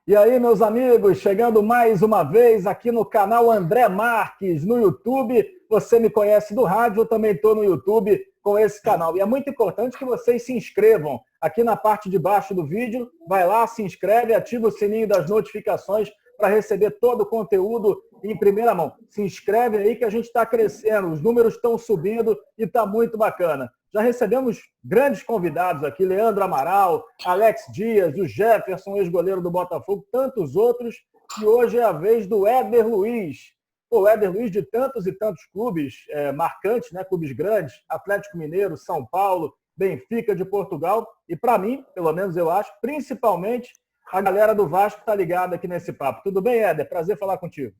E aí, meus amigos, chegando mais uma vez aqui no canal André Marques, no YouTube. Você me conhece do rádio, eu também estou no YouTube com esse canal. E é muito importante que vocês se inscrevam aqui na parte de baixo do vídeo. Vai lá, se inscreve, ativa o sininho das notificações para receber todo o conteúdo em primeira mão. Se inscreve aí que a gente está crescendo, os números estão subindo e está muito bacana. Já recebemos grandes convidados aqui, Leandro Amaral, Alex Dias, o Jefferson, ex-goleiro do Botafogo, tantos outros. E hoje é a vez do Éder Luiz. O Éder Luiz de tantos e tantos clubes marcantes, né? Clubes grandes, Atlético Mineiro, São Paulo, Benfica de Portugal. E para mim, pelo menos eu acho, principalmente a galera do Vasco está ligada aqui nesse papo. Tudo bem, Éder? Prazer falar contigo.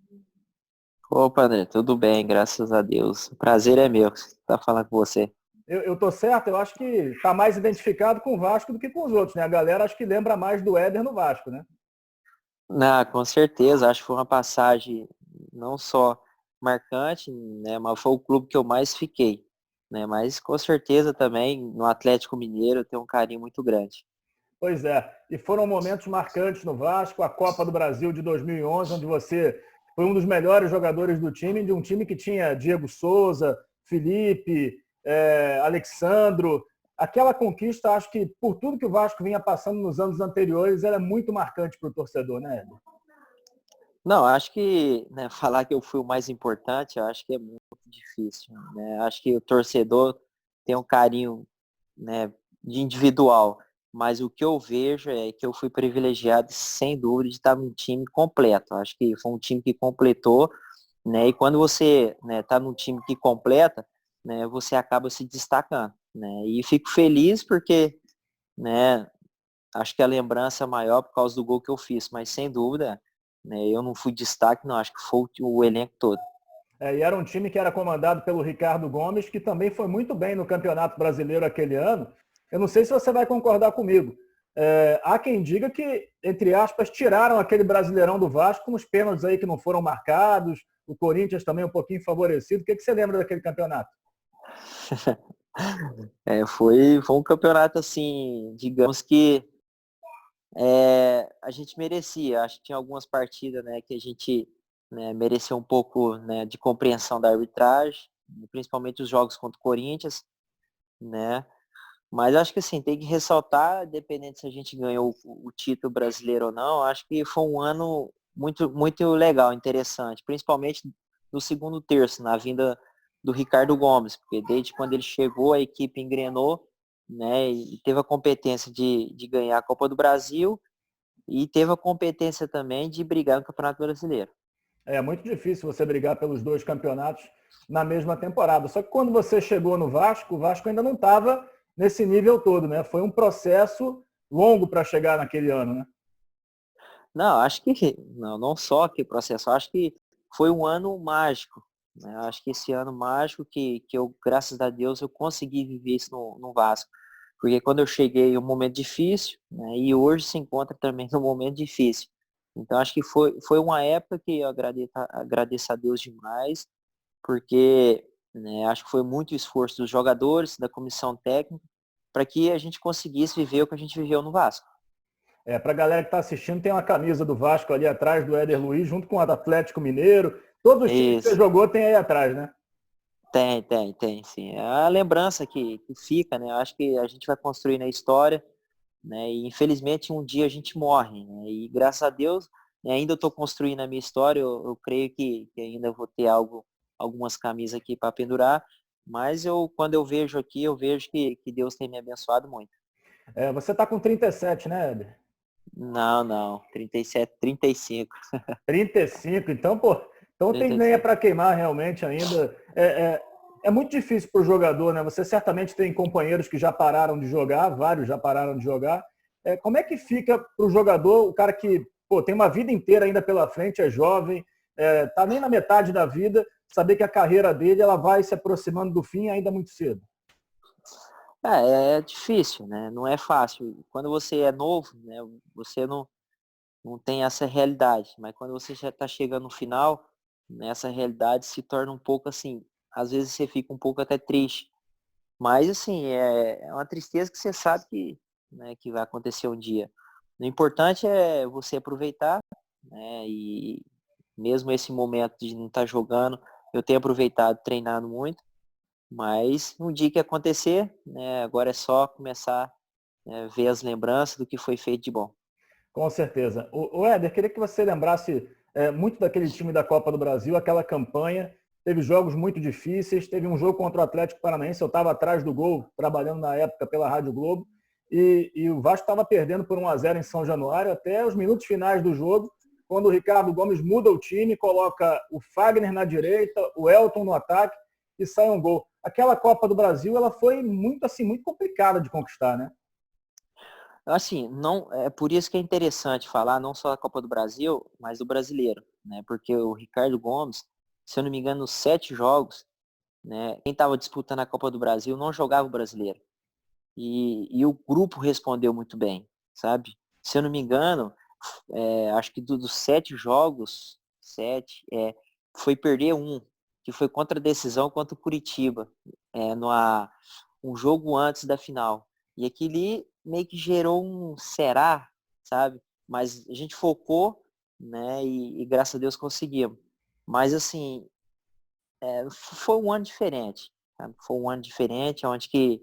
Opa, André, tudo bem, graças a Deus. O prazer é meu estar falando com você. Eu tô certo, eu acho que está mais identificado com o Vasco do que com os outros, né? A galera acho que lembra mais do Éder no Vasco, né? Com certeza, acho que foi uma passagem não só marcante, né, mas foi o clube que eu mais fiquei, né? Mas com certeza também no Atlético Mineiro eu tenho um carinho muito grande. Pois é, e foram momentos marcantes no Vasco, a Copa do Brasil de 2011, onde você foi um dos melhores jogadores do time, de um time que tinha Diego Souza, Felipe, Alexandro. Aquela conquista, acho que por tudo que o Vasco vinha passando nos anos anteriores, ela é muito marcante para o torcedor, né, Éder? Não, acho que, né, falar que eu fui o mais importante, eu acho que é muito difícil, né? Acho que o torcedor tem um carinho, né, de individual, mas o que eu vejo é que eu fui privilegiado, sem dúvida, de estar num time completo. Acho que foi um time que completou, né? E quando você, né, tá num time que completa, né, você acaba se destacando, né? E fico feliz porque, né, acho que a lembrança é maior por causa do gol que eu fiz, mas sem dúvida, né, eu não fui destaque, não, acho que foi o elenco todo. E era um time que era comandado pelo Ricardo Gomes, que também foi muito bem no Campeonato Brasileiro aquele ano. Eu não sei se você vai concordar comigo. Há quem diga que, entre aspas, tiraram aquele Brasileirão do Vasco com os pênaltis aí que não foram marcados, o Corinthians também um pouquinho favorecido. O que você lembra daquele campeonato? Foi um campeonato assim, digamos que a gente merecia. Acho que tinha algumas partidas, né, que a gente, né, mereceu um pouco, né, de compreensão da arbitragem, principalmente os jogos contra o Corinthians, né? Mas acho que assim, tem que ressaltar, independente se a gente ganhou o título brasileiro ou não, acho que foi um ano muito, muito legal, interessante, principalmente no segundo terço, na vinda do Ricardo Gomes, porque desde quando ele chegou, a equipe engrenou, né, e teve a competência de ganhar a Copa do Brasil e teve a competência também de brigar no Campeonato Brasileiro. É muito difícil você brigar pelos dois campeonatos na mesma temporada. Só que quando você chegou no Vasco, o Vasco ainda não estava nesse nível todo, né? Foi um processo longo para chegar naquele ano, né? Não, acho que não só que processo, acho que foi um ano mágico, né? Acho que esse ano mágico que eu, graças a Deus, eu consegui viver isso no Vasco. Porque quando eu cheguei, um momento difícil, né? E hoje se encontra também num momento difícil. Então acho que foi uma época que eu agradeço a Deus demais, porque, né, acho que foi muito esforço dos jogadores, da comissão técnica, para que a gente conseguisse viver o que a gente viveu no Vasco. Para a galera que está assistindo, tem uma camisa do Vasco ali atrás do Éder Luiz, junto com a do Atlético Mineiro. Todos os times que você Isso. jogou tem aí atrás, né? Tem, sim. É a lembrança que fica, né? Eu acho que a gente vai construir na história, né? E infelizmente um dia a gente morre, né? E graças a Deus, né, ainda estou construindo a minha história. Eu creio que ainda vou ter algumas camisas aqui para pendurar. Mas quando eu vejo aqui, eu vejo que Deus tem me abençoado muito. Você está com 37, né, Éder? Não, 37, 35. 35, então, pô, então tem lenha 35. para queimar realmente ainda. É muito difícil para o jogador, né? Você certamente tem companheiros que já pararam de jogar, vários já pararam de jogar. Como é que fica para o jogador, o cara que pô, tem uma vida inteira ainda pela frente, é jovem, tá nem na metade da vida, saber que a carreira dele ela vai se aproximando do fim ainda muito cedo? É difícil, né? Não é fácil. Quando você é novo, né? Você não tem essa realidade. Mas quando você já está chegando no final, né, essa realidade se torna um pouco assim, às vezes você fica um pouco até triste. Mas assim, é uma tristeza que você sabe que, né, que vai acontecer um dia. O importante é você aproveitar, né? E mesmo esse momento de não estar jogando, eu tenho aproveitado, treinado muito, mas no dia que acontecer, né, agora é só começar a ver as lembranças do que foi feito de bom. Com certeza. O Éder, queria que você lembrasse muito daquele time da Copa do Brasil, aquela campanha. Teve jogos muito difíceis, teve um jogo contra o Atlético Paranaense, eu estava atrás do gol, trabalhando na época pela Rádio Globo, e o Vasco estava perdendo por 1-0 em São Januário, até os minutos finais do jogo, quando o Ricardo Gomes muda o time, coloca o Fagner na direita, o Elton no ataque, e sai um gol. Aquela Copa do Brasil, ela foi muito, assim, muito complicada de conquistar, né? Assim, não, é por isso que é interessante falar não só da Copa do Brasil, mas do brasileiro, né? Porque o Ricardo Gomes, se eu não me engano, nos 7 jogos, né, quem estava disputando a Copa do Brasil não jogava o brasileiro. E o grupo respondeu muito bem, sabe? Se eu não me engano, acho que dos 7 jogos, 7, foi perder um, que foi contra a decisão contra o Curitiba, um jogo antes da final. E aquilo meio que gerou um será, sabe? Mas a gente focou, né? E graças a Deus conseguimos. Mas assim, foi um ano diferente, sabe? Foi um ano diferente, onde que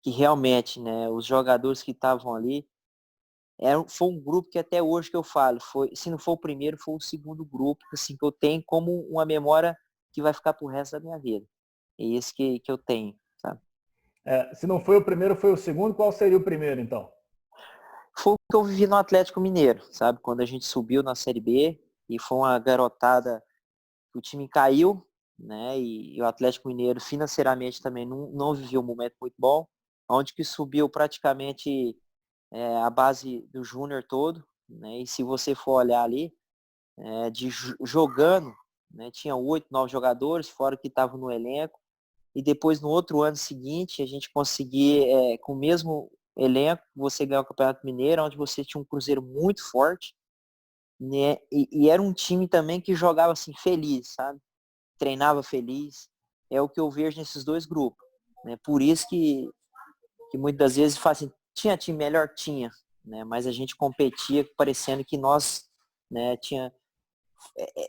realmente, né, os jogadores que estavam ali, foi um grupo que até hoje que eu falo, se não for o primeiro, foi o segundo grupo, assim, que eu tenho como uma memória que vai ficar pro resto da minha vida. É isso que eu tenho, sabe? Se não foi o primeiro, foi o segundo, qual seria o primeiro, então? Foi o que eu vivi no Atlético Mineiro, sabe? Quando a gente subiu na Série B e foi uma garotada, o time caiu, né? E o Atlético Mineiro financeiramente também não viveu um momento muito bom, onde que subiu praticamente a base do Júnior todo, né? E se você for olhar ali, jogando, né? Tinha 8, 9 jogadores, fora que estavam no elenco, e depois no outro ano seguinte a gente conseguir, com o mesmo elenco, você ganhar o Campeonato Mineiro, onde você tinha um Cruzeiro muito forte, né? E era um time também que jogava assim feliz, sabe? Treinava feliz. É o que eu vejo nesses dois grupos, né? Por isso que muitas das vezes fala assim, tinha time melhor? Tinha, né? Mas a gente competia parecendo que nós, né,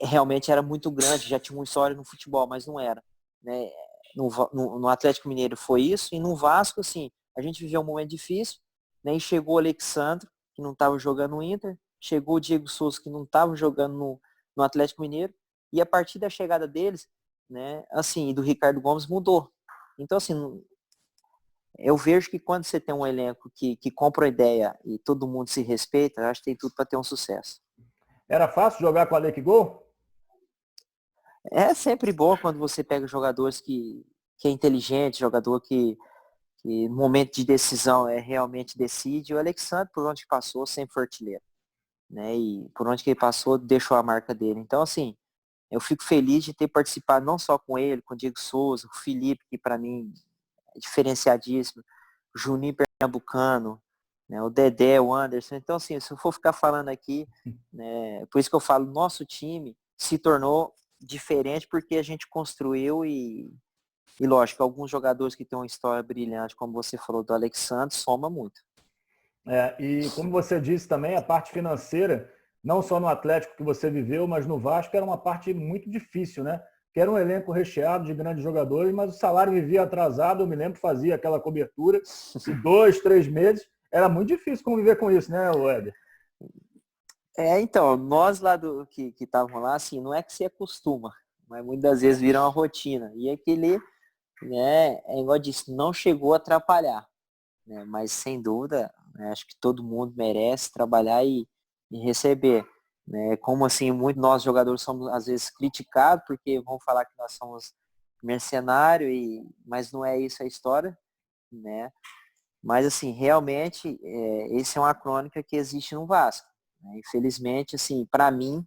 realmente era muito grande, já tinha uma história no futebol, mas não era, né? No Atlético Mineiro foi isso, e no Vasco, assim, a gente viveu um momento difícil, né? E chegou o Alexandre, que não estava jogando no Inter, chegou o Diego Souza, que não estava jogando no Atlético Mineiro, e a partir da chegada deles, né, assim, e do Ricardo Gomes mudou. Então, assim, eu vejo que quando você tem um elenco que compra a ideia e todo mundo se respeita, eu acho que tem tudo para ter um sucesso. Era fácil jogar com a Alec Gol? É sempre bom quando você pega jogadores que é inteligente, jogador que no momento de decisão realmente decide. O Alexandre, por onde passou, sempre foi artilheiro, né? E por onde que ele passou, deixou a marca dele. Então, assim, eu fico feliz de ter participado não só com ele, com o Diego Souza, o Felipe, que para mim é diferenciadíssimo, o Juninho Pernambucano, né? O Dedé, o Anderson. Então, assim, se eu for ficar falando aqui, né, por isso que eu falo, nosso time se tornou diferente porque a gente construiu e lógico, alguns jogadores que têm uma história brilhante, como você falou do Alexandre, soma muito. E como você disse também, a parte financeira, não só no Atlético que você viveu, mas no Vasco, era uma parte muito difícil, né? Que era um elenco recheado de grandes jogadores, mas o salário vivia atrasado. Eu me lembro, fazia aquela cobertura de 2, 3 meses. Era muito difícil conviver com isso, né, Éder? Então, nós lá que estavam lá, assim, não é que se acostuma, mas muitas vezes vira uma rotina. E aquele, né, igual eu disse, não chegou a atrapalhar, né? Mas sem dúvida, né, acho que todo mundo merece trabalhar e receber, né? Como assim, muitos nós jogadores somos às vezes criticados porque vão falar que nós somos mercenário mas não é isso a história, né? Mas assim, realmente, esse é uma crônica que existe no Vasco, né? Infelizmente, assim, para mim,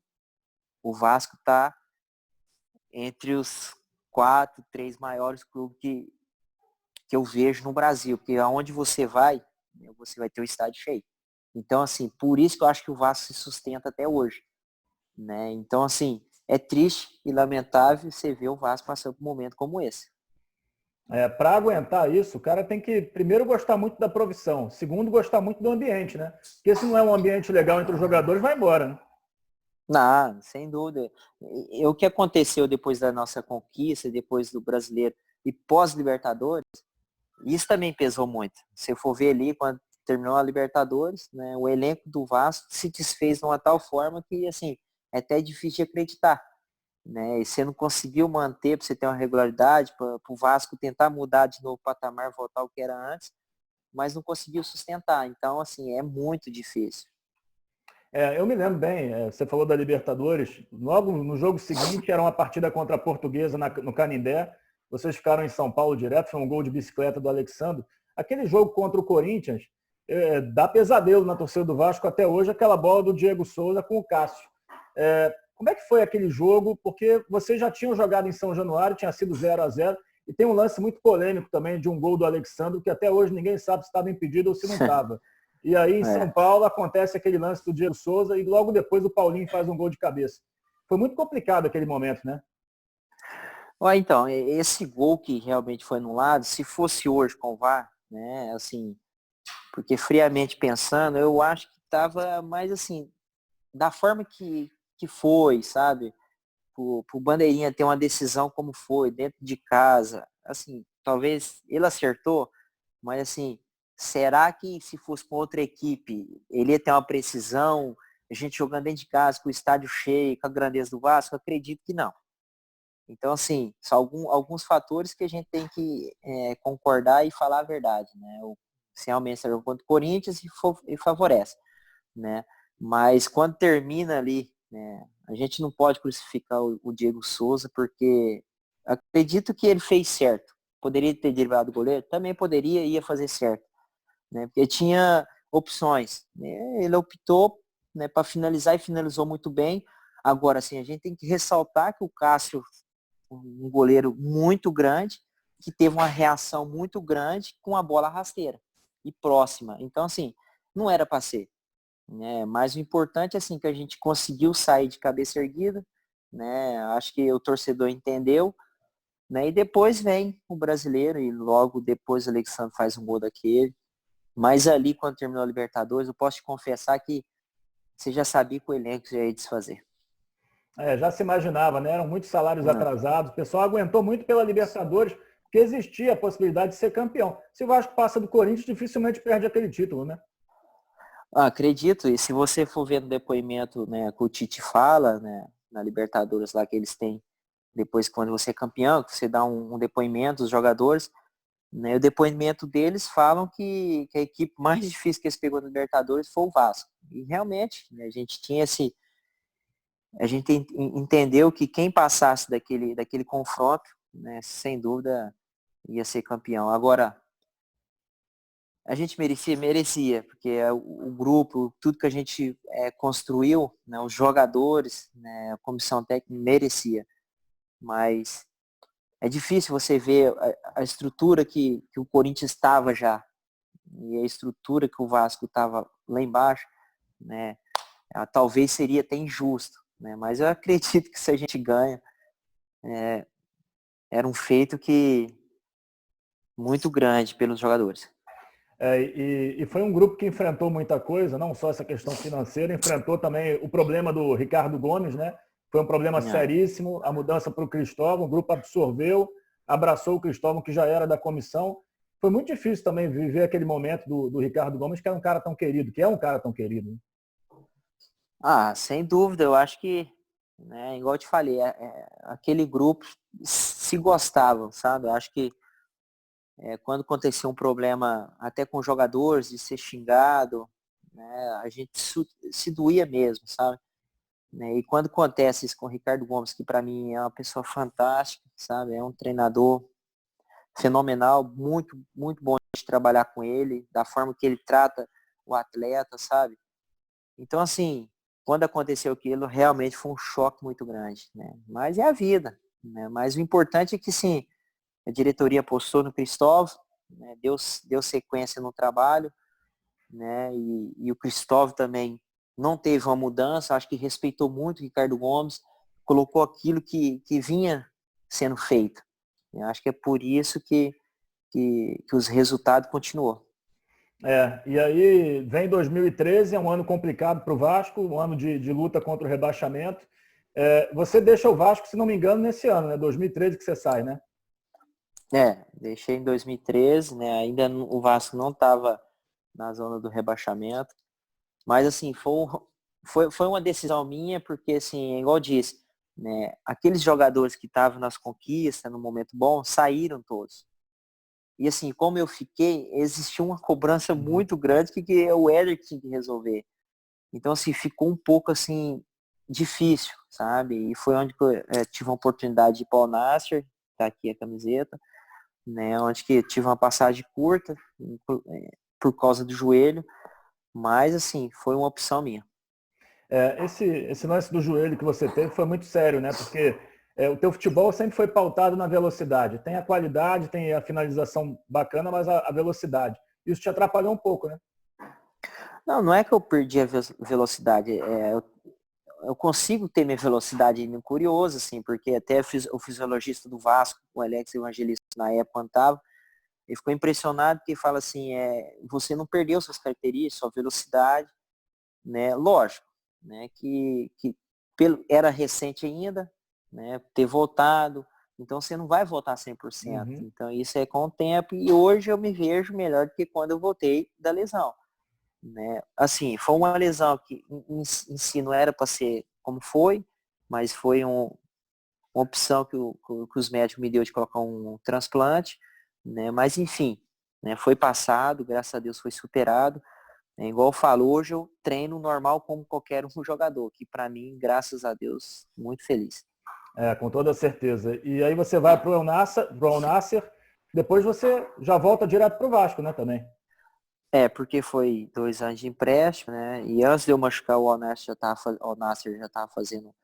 o Vasco está entre os 4, 3 maiores clubes que eu vejo no Brasil, porque aonde você vai, né, você vai ter o estádio cheio. Então, assim, por isso que eu acho que o Vasco se sustenta até hoje, né? Então, assim, é triste e lamentável você ver o Vasco passando por um momento como esse. Para aguentar isso, o cara tem que, primeiro, gostar muito da profissão. Segundo, gostar muito do ambiente, né? Porque se não é um ambiente legal entre os jogadores, vai embora, né? Não, sem dúvida. O que aconteceu depois da nossa conquista, depois do brasileiro e pós-Libertadores, isso também pesou muito. Se eu for ver ali, quando terminou a Libertadores, né, o elenco do Vasco se desfez de uma tal forma que, assim, é até difícil de acreditar. Né? E você não conseguiu manter para você ter uma regularidade, para o Vasco tentar mudar de novo o patamar, voltar ao que era antes, mas não conseguiu sustentar. Então, assim, é muito difícil. Eu me lembro bem, você falou da Libertadores, logo no jogo seguinte era uma partida contra a Portuguesa no Canindé, vocês ficaram em São Paulo direto, foi um gol de bicicleta do Alexandre. Aquele jogo contra o Corinthians, dá pesadelo na torcida do Vasco até hoje, aquela bola do Diego Souza com o Cássio. Como é que foi aquele jogo? Porque vocês já tinham jogado em São Januário, tinha sido 0-0, e tem um lance muito polêmico também de um gol do Alexandre, que até hoje ninguém sabe se estava impedido ou se não estava. E aí, em São É. Paulo, acontece aquele lance do Diego Souza e logo depois o Paulinho faz um gol de cabeça. Foi muito complicado aquele momento, né? Ó, então, esse gol que realmente foi anulado, se fosse hoje com o VAR, né, assim, porque friamente pensando, eu acho que estava mais assim, da forma que foi, sabe? Pro Bandeirinha ter uma decisão como foi, dentro de casa, assim, talvez ele acertou, mas assim, será que se fosse com outra equipe, ele ia ter uma precisão, a gente jogando dentro de casa, com o estádio cheio, com a grandeza do Vasco? Eu acredito que não. Então, assim, são alguns fatores que a gente tem que concordar e falar a verdade, né? Se realmente está jogando contra o Corinthians e favorece, né? Mas quando termina ali, né, a gente não pode crucificar o Diego Souza, porque acredito que ele fez certo. Poderia ter derrubado o goleiro? Também poderia e ia fazer certo, né? Porque tinha opções, né? Ele optou, né, para finalizar e finalizou muito bem. Agora, assim, a gente tem que ressaltar que o Cássio, um goleiro muito grande, que teve uma reação muito grande com a bola rasteira e próxima. Então, assim, não era para ser, né? Mas o importante é assim que a gente conseguiu sair de cabeça erguida, né? Acho que o torcedor entendeu, né? E depois vem o brasileiro e logo depois o Alexandre faz um gol daquele. Mas ali quando terminou a Libertadores, eu posso te confessar que você já sabia que o elenco já ia desfazer. Já se imaginava, né? Eram muitos salários Não. atrasados. O pessoal aguentou muito pela Libertadores, porque existia a possibilidade de ser campeão. Se o Vasco passa do Corinthians, dificilmente perde aquele título, né? Acredito, e se você for ver no depoimento, né, que o Tite fala, né, na Libertadores lá que eles têm, depois quando você é campeão, que você dá um depoimento dos jogadores, né, o depoimento deles falam que a equipe mais difícil que eles pegou na Libertadores foi o Vasco. E realmente, né, a gente entendeu que quem passasse daquele confronto, né, sem dúvida ia ser campeão. Agora, a gente merecia, porque o grupo, tudo que a gente construiu, né, os jogadores, né, a comissão técnica merecia. Mas é difícil você ver a estrutura que o Corinthians estava já e a estrutura que o Vasco estava lá embaixo, né? Talvez seria até injusto, né? Mas eu acredito que se a gente ganha, era um feito que muito grande pelos jogadores. E foi um grupo que enfrentou muita coisa, não só essa questão financeira, enfrentou também o problema do Ricardo Gomes, né? Foi um problema É. seríssimo, a mudança para o Cristóvão, o grupo absorveu, abraçou o Cristóvão, que já era da comissão. Foi muito difícil também viver aquele momento do Ricardo Gomes, que era um cara tão querido, que é um cara tão querido. Né? Sem dúvida, eu acho que, né, igual eu te falei, aquele grupo se gostava, sabe? Eu acho que quando acontecia um problema até com jogadores, de ser xingado, né, a gente se doía mesmo, sabe? Né? E quando acontece isso com o Ricardo Gomes, que para mim é uma pessoa fantástica, sabe? É um treinador fenomenal, muito, muito bom de trabalhar com ele, da forma que ele trata o atleta, sabe? Então, assim, quando aconteceu aquilo, realmente foi um choque muito grande, né? Mas é a vida, né? Mas o importante é que, sim, a diretoria apostou no Cristóvão, né? Deu sequência no trabalho, né? E o Cristóvão também não teve uma mudança, acho que respeitou muito o Ricardo Gomes, colocou aquilo que vinha sendo feito, Eu acho que é por isso que os resultados continuou. E aí vem 2013, é um ano complicado para o Vasco, um ano de luta contra o rebaixamento. Você deixa o Vasco, se não me engano, nesse ano, né? 2013 que você sai, né? Deixei em 2013, né? Ainda o Vasco não estava na zona do rebaixamento. Mas, assim, foi uma decisão minha, porque, assim, igual eu disse, né? Aqueles jogadores que estavam nas conquistas, no momento bom, saíram todos. E, assim, como eu fiquei, existia uma cobrança muito grande que o Éder tinha que resolver. Então, assim, ficou um pouco, assim, difícil, sabe? E foi onde que eu tive uma oportunidade de ir para o Nasser, tá aqui a camiseta, né? Onde que eu tive uma passagem curta, por causa do joelho, mas, assim, foi uma opção minha. Esse lance do joelho que você teve foi muito sério, né? Porque o teu futebol sempre foi pautado na velocidade. Tem a qualidade, tem a finalização bacana, mas a velocidade. Isso te atrapalhou um pouco, né? Não é que eu perdi a velocidade, eu consigo ter minha velocidade curioso, assim, porque até o fisiologista do Vasco, o Alex Evangelista, na época, estava, ele ficou impressionado porque fala assim, você não perdeu suas características, sua velocidade, né? Lógico, né? Era recente ainda, né? Ter voltado, então você não vai voltar 100%. Uhum. Então isso é com o tempo e hoje eu me vejo melhor do que quando eu voltei da lesão, né? Assim, foi uma lesão que em si não era para ser como foi, mas foi uma opção que os médicos me deu de colocar um transplante, né? Mas enfim, né? Foi passado, graças a Deus foi superado. Igual eu falo, hoje eu treino normal como qualquer um jogador, que para mim, graças a Deus, muito feliz. Com toda certeza. E aí você vai para o Al Nassr, depois você já volta direto para o Vasco, né, também? Porque foi 2 anos de empréstimo, né? E antes de eu machucar o Al Nassr já estava fazendo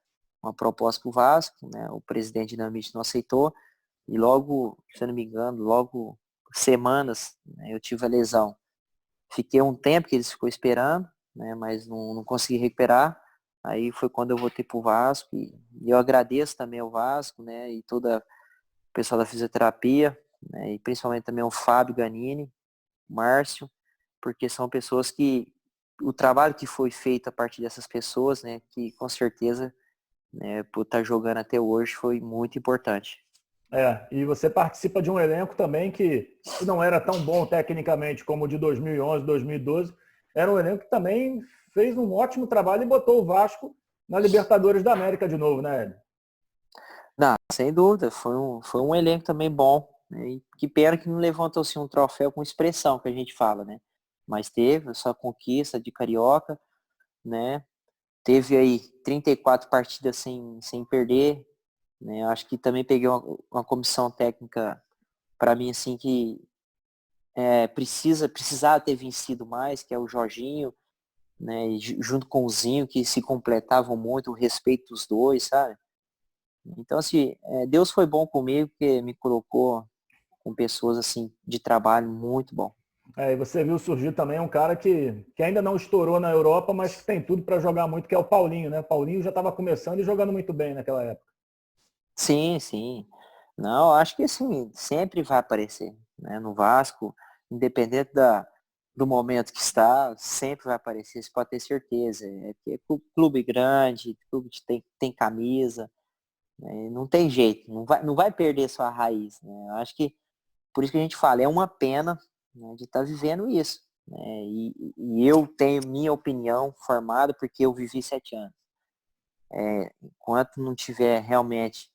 uma proposta para o Vasco, né? O presidente dinamite não aceitou. E logo, se eu não me engano, logo semanas, né, eu tive a lesão. Fiquei um tempo que eles ficou esperando, né? Mas não consegui recuperar. Aí foi quando eu voltei pro Vasco e eu agradeço também ao Vasco, né? E toda o pessoal da fisioterapia, né? E principalmente também o Fábio Ganini, Márcio, porque são pessoas que o trabalho que foi feito a partir dessas pessoas, né? Que com certeza, né? Por estar jogando até hoje foi muito importante. E você participa de um elenco também que não era tão bom tecnicamente como o de 2011, 2012. Era um elenco que também fez um ótimo trabalho e botou o Vasco na Libertadores da América de novo, né, Ed? Não, sem dúvida, foi um elenco também bom, né? E que pena que não levantou assim, um troféu com expressão, que a gente fala, né? Mas teve essa conquista de Carioca, né? Teve aí 34 partidas sem perder, né? Acho que também peguei uma comissão técnica para mim assim que precisava ter vencido mais, que é o Jorginho, né? E junto com o Zinho, que se completavam muito, o respeito dos dois, sabe? Então, assim, Deus foi bom comigo, porque me colocou com pessoas, assim, de trabalho muito bom. E você viu surgir também um cara que ainda não estourou na Europa, mas que tem tudo para jogar muito, que é o Paulinho, né? O Paulinho já estava começando e jogando muito bem naquela época. Sim, sim. Não, acho que, assim, sempre vai aparecer, né? No Vasco, independente do momento que está, sempre vai aparecer, você pode ter certeza. É que é clube grande, clube que tem camisa, né? Não tem jeito, não vai perder sua raiz, né? Eu acho que por isso que a gente fala, é uma pena, né, de estar vivendo isso, né? E eu tenho minha opinião formada porque eu vivi 7 anos. Enquanto não tiver realmente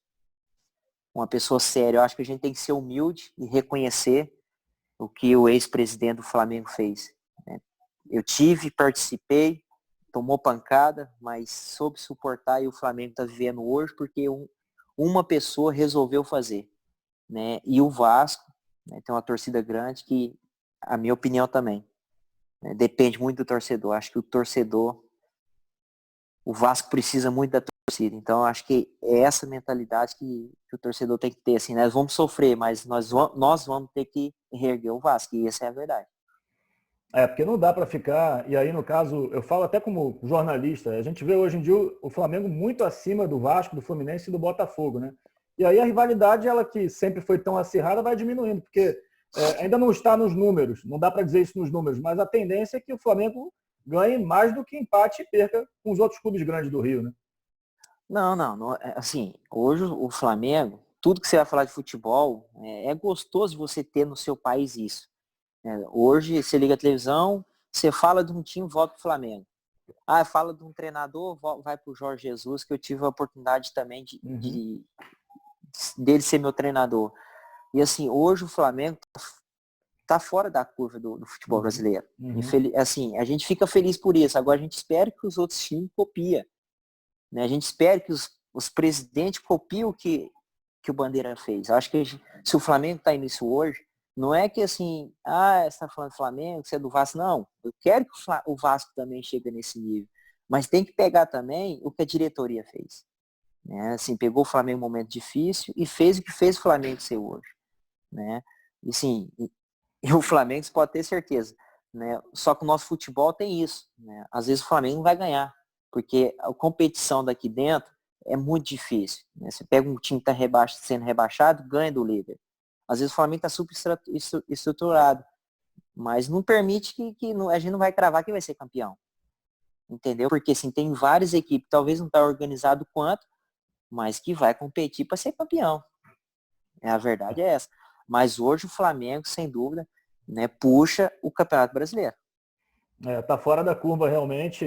uma pessoa séria, eu acho que a gente tem que ser humilde e reconhecer o que o ex-presidente do Flamengo fez, né? Eu participei, tomou pancada, mas soube suportar e o Flamengo está vivendo hoje porque uma pessoa resolveu fazer, né? E o Vasco, né, tem uma torcida grande que, a minha opinião também, né, depende muito do torcedor. Acho que o Vasco precisa muito da torcida. Então, acho que é essa mentalidade que o torcedor tem que ter. Assim, né? Nós vamos sofrer, mas nós vamos ter que reerguer o Vasco. E essa é a verdade. Porque não dá para ficar, e aí no caso, eu falo até como jornalista, a gente vê hoje em dia o Flamengo muito acima do Vasco, do Fluminense e do Botafogo, né? E aí a rivalidade, ela que sempre foi tão acirrada, vai diminuindo, porque ainda não está nos números, não dá para dizer isso nos números, mas a tendência é que o Flamengo ganhe mais do que empate e perca com os outros clubes grandes do Rio, né? Assim, hoje o Flamengo, tudo que você vai falar de futebol, é gostoso você ter no seu país isso. Hoje, você liga a televisão, você fala de um time, volta para o Flamengo. Ah, fala de um treinador, vai para o Jorge Jesus, que eu tive a oportunidade também dele ser meu treinador. E assim, hoje o Flamengo tá fora da curva do futebol brasileiro. Assim, a gente fica feliz por isso. Agora a gente espera que os outros times copiem. Né? A gente espera que os presidentes copiem o que o Bandeira fez. Eu acho que se o Flamengo está nisso hoje, não é que assim, você está falando do Flamengo, você é do Vasco. Não, eu quero que o Vasco também chegue nesse nível. Mas tem que pegar também o que a diretoria fez. Né? Assim, pegou o Flamengo em um momento difícil e fez o que fez o Flamengo ser hoje. Né? E sim, e o Flamengo, você pode ter certeza. Né? Só que o nosso futebol tem isso. Né? Às vezes o Flamengo não vai ganhar, porque a competição daqui dentro é muito difícil. Né? Você pega um time que está sendo rebaixado, ganha do líder. Às vezes o Flamengo está super estruturado, mas não permite que a gente não vai cravar que vai ser campeão. Entendeu? Porque assim, tem várias equipes, talvez não está organizado quanto, mas que vai competir para ser campeão. A verdade é essa. Mas hoje o Flamengo, sem dúvida, né, puxa o Campeonato Brasileiro. Tá fora da curva realmente.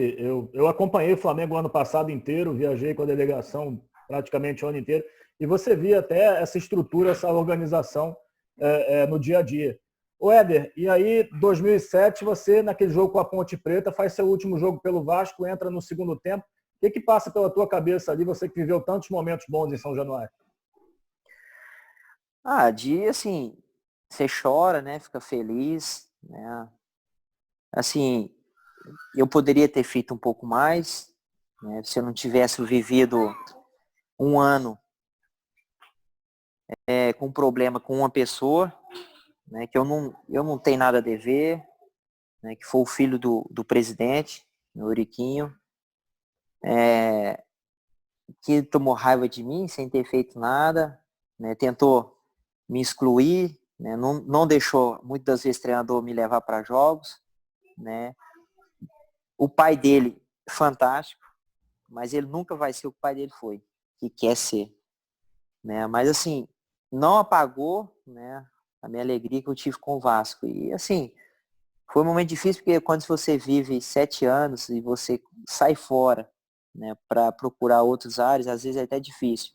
Eu acompanhei o Flamengo o ano passado inteiro, viajei com a delegação praticamente o ano inteiro, e você via até essa estrutura, essa organização no dia a dia. O Éder, e aí 2007 você, naquele jogo com a Ponte Preta, faz seu último jogo pelo Vasco, entra no segundo tempo. O que passa pela tua cabeça ali, você que viveu tantos momentos bons em São Januário? Assim, você chora, né? Fica feliz, né? Assim, eu poderia ter feito um pouco mais, né? Se eu não tivesse vivido um ano com problema com uma pessoa, né? Que eu não tenho nada a dever, né? Que foi o filho do presidente, o Euriquinho, que tomou raiva de mim sem ter feito nada, né? Tentou me excluir, né? Não deixou muitas das vezes o treinador me levar para jogos, né? O pai dele, fantástico, mas ele nunca vai ser o que o pai dele foi, que quer ser, né? Mas assim, não apagou, né, a minha alegria que eu tive com o Vasco. E assim, foi um momento difícil porque quando você vive 7 anos e você sai fora, né, para procurar outras áreas, às vezes é até difícil,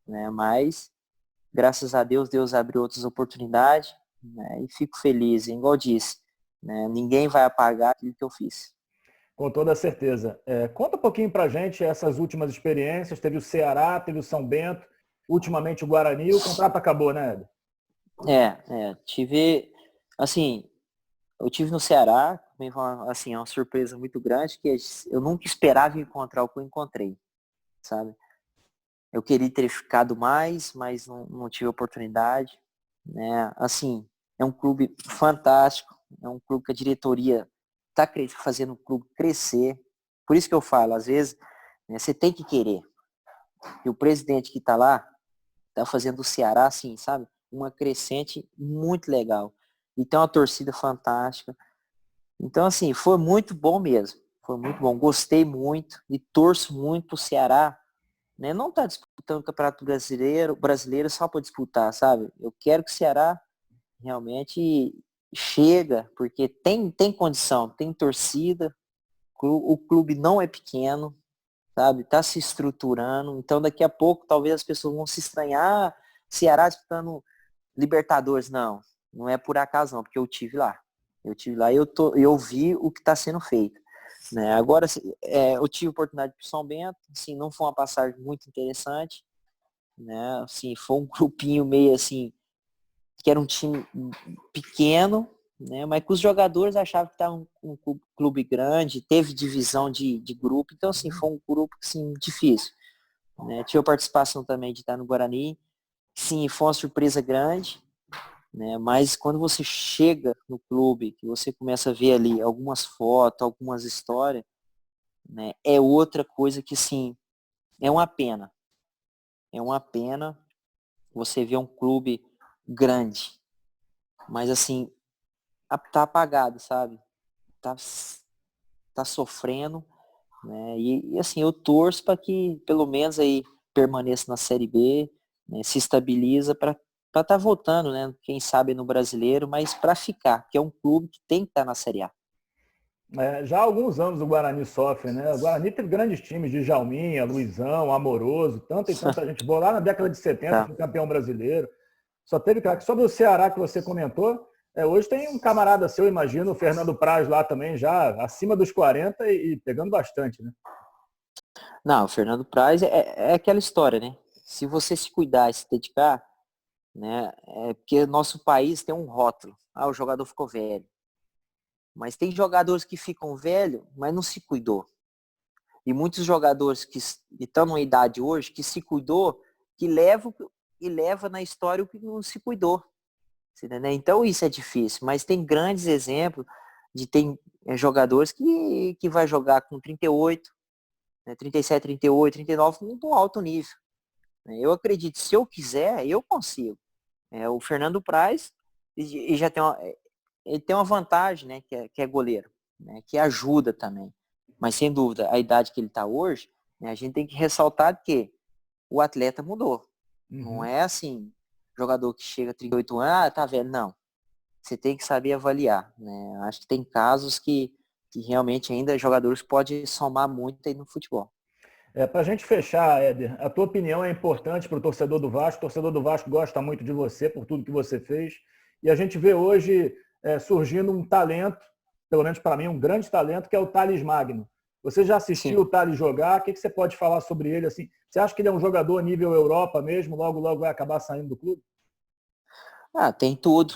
né? Mas graças a Deus, Deus abriu outras oportunidades, né? E fico feliz, igual eu disse, né? Ninguém vai apagar aquilo que eu fiz. Com toda certeza. Conta um pouquinho para a gente essas últimas experiências. Teve o Ceará, teve o São Bento, ultimamente o Guarani. O contrato acabou, né, Éder? Tive, assim, eu tive no Ceará, também foi assim, uma surpresa muito grande, que eu nunca esperava encontrar o que eu encontrei, sabe? Eu queria ter ficado mais, mas não tive oportunidade, né? Assim, é um clube fantástico, é um clube que a diretoria está fazendo o clube crescer. Por isso que eu falo, às vezes, né, você tem que querer. E o presidente que está lá está fazendo o Ceará, assim, sabe? Uma crescente muito legal. E tem uma torcida fantástica. Então, assim, foi muito bom mesmo. Foi muito bom. Gostei muito e torço muito pro Ceará, né? Não tá disputando o Campeonato Brasileiro só para disputar, sabe? Eu quero que o Ceará realmente chega, porque tem condição, tem torcida, o clube não é pequeno, sabe? Tá se estruturando. Então, daqui a pouco, talvez as pessoas vão se estranhar. Ceará disputando Libertadores, não é por acaso não, porque eu tive lá. Eu tive lá e eu vi o que está sendo feito. Né? Agora, eu tive a oportunidade para São Bento, assim, não foi uma passagem muito interessante, né? Assim, foi um grupinho meio assim, que era um time pequeno, né? Mas que os jogadores achavam que estava um clube grande, teve divisão de grupo, então assim, foi um grupo assim, difícil. Né? Tive a participação também de estar no Guarani, sim, foi uma surpresa grande, né? Mas quando você chega no clube, que você começa a ver ali algumas fotos, algumas histórias, né? É outra coisa que, sim, é uma pena. É uma pena, você vê um clube grande, mas assim, tá apagado, sabe? Tá sofrendo, né? E assim, eu torço para que pelo menos aí permaneça na Série B, né? Se estabiliza para estar voltando, né? Quem sabe no Brasileiro, mas para ficar, que é um clube que tem que estar na Série A. Já há alguns anos o Guarani sofre, né? O Guarani teve grandes times de Jalminha, Luizão, Amoroso, tanta e tanta gente boa. Lá na década de 70 Tá. foi campeão brasileiro. Só teve craque. Sobre o Ceará que você comentou, hoje tem um camarada seu, imagino, o Fernando Praz lá também, já acima dos 40 e pegando bastante, né? Não, o Fernando Praz é aquela história, né? Se você se cuidar e se dedicar, né? É porque nosso país tem um rótulo. Ah, o jogador ficou velho. Mas tem jogadores que ficam velho, mas não se cuidou. E muitos jogadores que estão numa idade hoje, que se cuidou, que leva na história o que não se cuidou. Né? Então isso é difícil, mas tem grandes exemplos de jogadores que vai jogar com 38, né, 37, 38, 39, muito alto nível. Eu acredito, se eu quiser, eu consigo. O Fernando Praz e já ele tem uma vantagem, né, que é goleiro, né, que ajuda também. Mas sem dúvida, a idade que ele está hoje, né, a gente tem que ressaltar que o atleta mudou. Não é assim, jogador que chega a 38 anos, tá velho, não. Você tem que saber avaliar, né? Acho que tem casos que realmente ainda jogadores podem somar muito aí no futebol. Para a gente fechar, Éder, a tua opinião é importante para o torcedor do Vasco. O torcedor do Vasco gosta muito de você por tudo que você fez. E a gente vê hoje surgindo um talento, pelo menos para mim, um grande talento, que é o Thales Magno. Você já assistiu Sim. o Thales jogar? O que você pode falar sobre ele? Assim, você acha que ele é um jogador nível Europa mesmo? Logo, logo vai acabar saindo do clube? Tem tudo.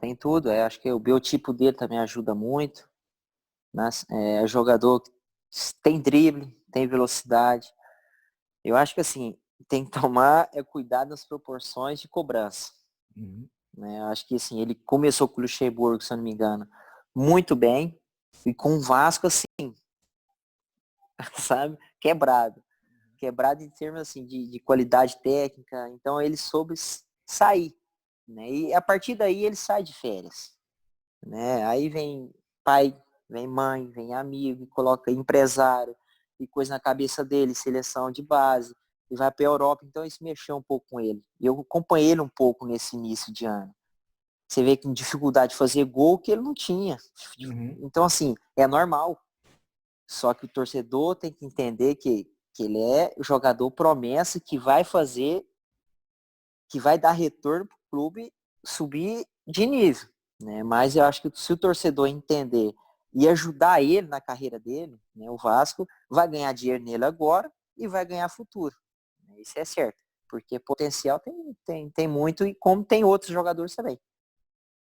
Tem tudo. Acho que o biotipo dele também ajuda muito. Né? É jogador que tem drible, tem velocidade. Eu acho que assim, tem que tomar cuidado nas proporções de cobrança. Uhum. Né? Acho que assim, ele começou com o Luxemburgo, se eu não me engano, muito bem. E com o Vasco, assim, sabe? Quebrado. Quebrado em termos assim, de qualidade técnica. Então ele soube sair. Né? E a partir daí ele sai de férias. Né? Aí vem pai, vem mãe, vem amigo, coloca empresário e coisa na cabeça dele, seleção de base, e vai para a Europa, então isso mexeu um pouco com ele. E eu acompanhei ele um pouco nesse início de ano. Você vê que dificuldade de fazer gol que ele não tinha. Uhum. Então, assim, é normal. Só que o torcedor tem que entender que ele é o jogador promessa que vai fazer, que vai dar retorno para o clube subir de nível. Né? Mas eu acho que se o torcedor entender e ajudar ele na carreira dele, né, o Vasco vai ganhar dinheiro nele agora e vai ganhar futuro. Isso é certo. Porque potencial tem muito e como tem outros jogadores também.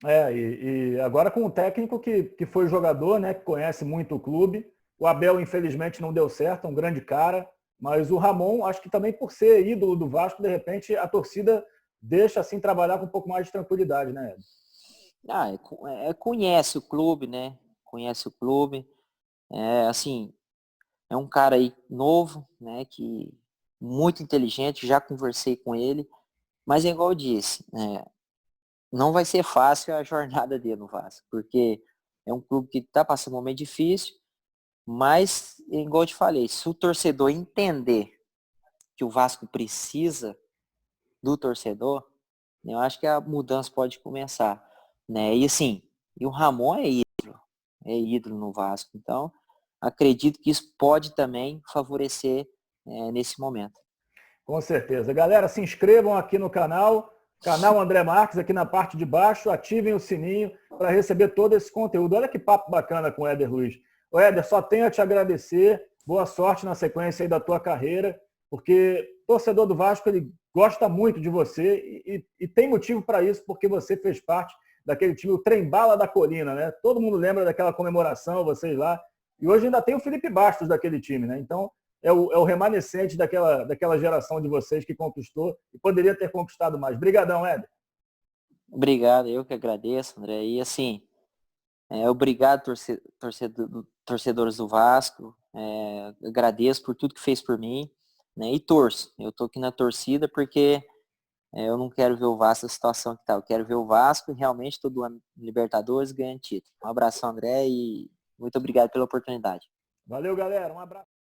E agora com um técnico que foi jogador, né, que conhece muito o clube. O Abel, infelizmente, não deu certo, é um grande cara. Mas o Ramon, acho que também por ser ídolo do Vasco, de repente a torcida deixa assim trabalhar com um pouco mais de tranquilidade, né, Ed? Conhece o clube, né? Conhece o clube. Assim, é um cara aí novo, né? Que muito inteligente, já conversei com ele. Mas é igual eu disse, não vai ser fácil a jornada dele no Vasco, porque é um clube que está passando um momento difícil, mas, igual eu te falei, se o torcedor entender que o Vasco precisa do torcedor, eu acho que a mudança pode começar, né? E assim, e o Ramon é ídolo no Vasco, então acredito que isso pode também favorecer nesse momento. Com certeza. Galera, se inscrevam aqui no canal André Marques, aqui na parte de baixo, ativem o sininho para receber todo esse conteúdo. Olha que papo bacana com o Éder Luiz. O Éder, só tenho a te agradecer, boa sorte na sequência aí da tua carreira, porque o torcedor do Vasco, ele gosta muito de você e tem motivo para isso, porque você fez parte daquele time, o Trem-Bala da Colina, né? Todo mundo lembra daquela comemoração, vocês lá. E hoje ainda tem o Felipe Bastos daquele time, né? Então, é o remanescente daquela geração de vocês que conquistou e poderia ter conquistado mais. Obrigadão, Éder. Obrigado, eu que agradeço, André. E assim, obrigado, torcedores do Vasco. Agradeço por tudo que fez por mim, né? E torço. Eu tô aqui na torcida porque eu não quero ver o Vasco na situação que tá. Eu quero ver o Vasco realmente todo ano Libertadores ganhando título. Um abraço, André, e muito obrigado pela oportunidade. Valeu, galera. Um abraço.